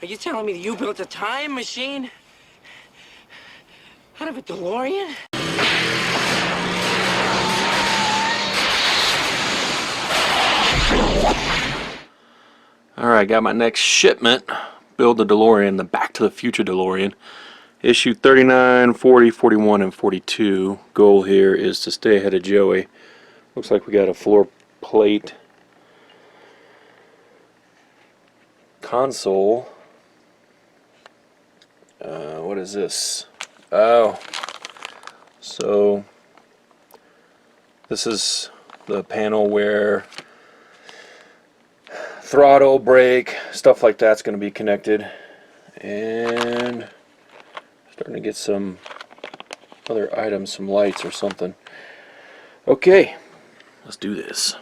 Are you telling me that you built a time machine out of a DeLorean? Alright, got my next shipment. Build the DeLorean, the Back to the Future DeLorean. Issue 39, 40, 41, and 42. Goal here is to stay ahead of Joey. Looks like we got a floor plate console. What is this? Oh, so this is the panel where throttle, brake, stuff like that's going to be connected. And starting to get some other items, some lights or something. Okay, let's do this.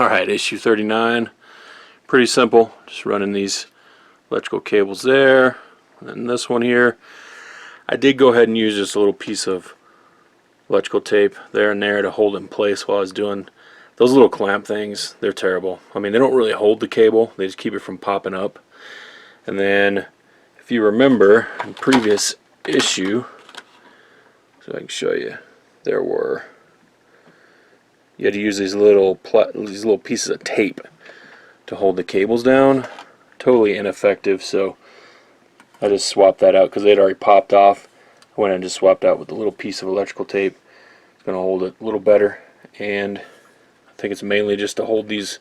Alright, issue 39. Pretty simple. Just running these electrical cables there. And then this one here. I did go ahead and use just a little piece of electrical tape there and there to hold it in place while I was doing those little clamp things. They're terrible. I mean, they don't really hold the cable. They just keep it from popping up. And then, if you remember, in previous issue, so I can show you, you had to use these little pieces of tape to hold the cables down. Totally ineffective, so I just swapped that out because they'd already popped off. I went and just swapped out with a little piece of electrical tape. It's going to hold it a little better, and I think it's mainly just to hold these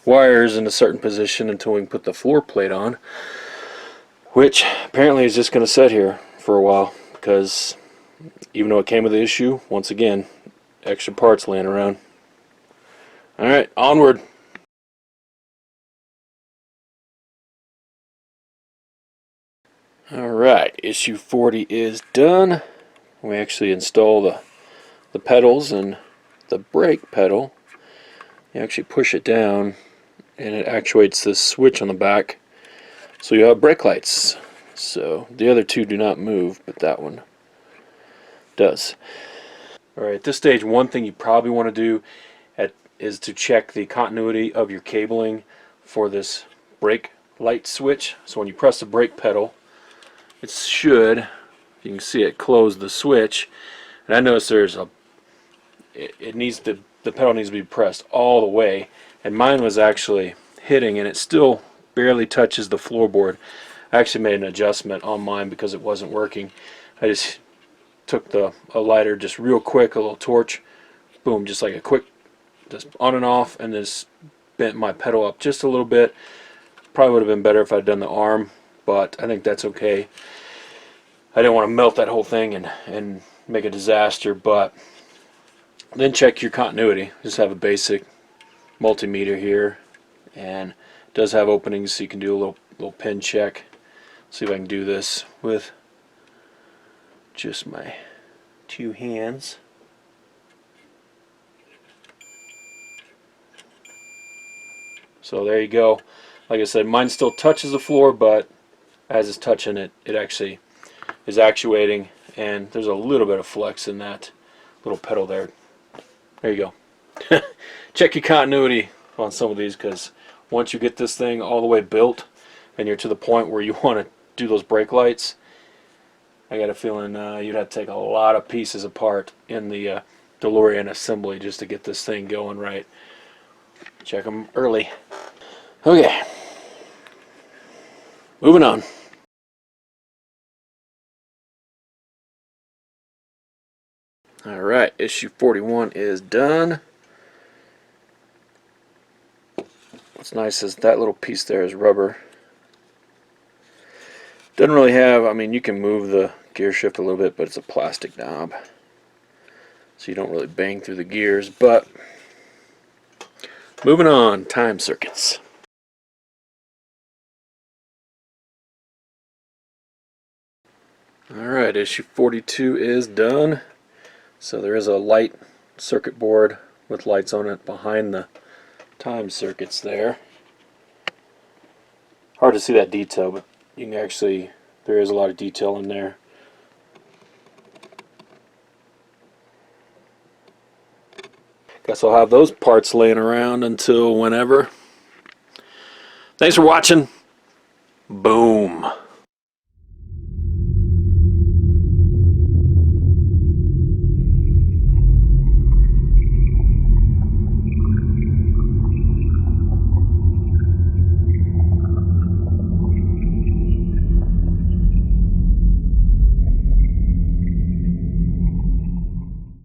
wires in a certain position until we can put the floor plate on, which apparently is just going to sit here for a while because even though it came with the issue, once again, extra parts laying around. Alright, onward. Alright, issue 40 is done. We actually install the pedals and the brake pedal. You actually push it down and it actuates this switch on the back, so you have brake lights. So the other two do not move, but that one does. Alright, at this stage, one thing you probably want to do is to check the continuity of your cabling for this brake light switch. So when you press the brake pedal, it should, you can see it, close the switch. And I noticed there's the pedal needs to be pressed all the way, and mine was actually hitting and it still barely touches the floorboard. I actually made an adjustment on mine because it wasn't working. I just took a lighter just real quick, a little torch, boom, just like a quick, just on and off, and just bent my pedal up just a little bit. Probably would have been better if I'd done the arm, but I think that's okay. I didn't want to melt that whole thing and make a disaster, but then check your continuity. Just have a basic multimeter here, and it does have openings so you can do a little pin check. See if I can do this with just my two hands. So there you go. Like I said, mine still touches the floor, but as it's touching it, it actually is actuating, and there's a little bit of flex in that little pedal there. There you go. Check your continuity on some of these, because once you get this thing all the way built and you're to the point where you want to do those brake lights, I got a feeling you'd have to take a lot of pieces apart in the DeLorean assembly just to get this thing going right. Check them early. Okay, moving on. Alright, issue 41 is done. What's nice is that little piece there is rubber. Doesn't really have, I mean, you can move the gear shift a little bit, but it's a plastic knob, so you don't really bang through the gears. But moving on, time circuits. Alright, issue 42 is done. So there is a light circuit board with lights on it behind the time circuits there. Hard to see that detail, but you can actually, there is a lot of detail in there. Guess I'll have those parts laying around until whenever. Thanks for watching. Boom.